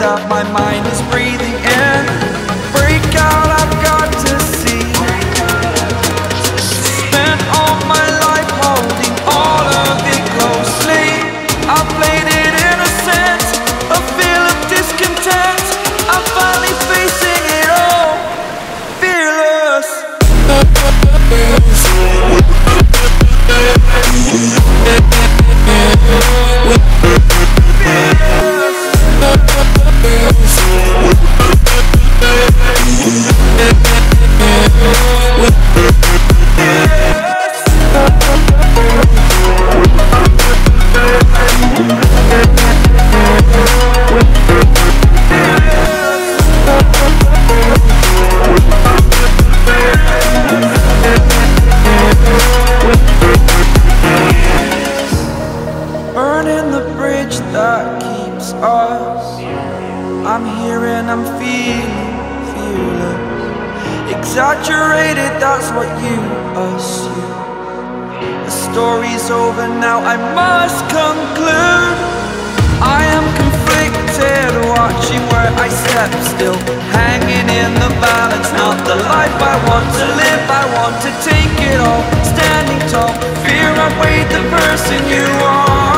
that my mind is breathing in. Break out, I've got to see. Spent all my life holding all of it closely. I played it innocent, a feel of discontent. I'm finally facing it all, fearless. Burning the bridge that keeps us. I'm here and I'm feeling fearless. Exaggerated, that's what you assume. The story's over now, I must conclude. I am conflicted, watching where I step still, hanging in the balance. Not the life I want to live, I want to take it all. Standing tall, fear outweighed the person you are.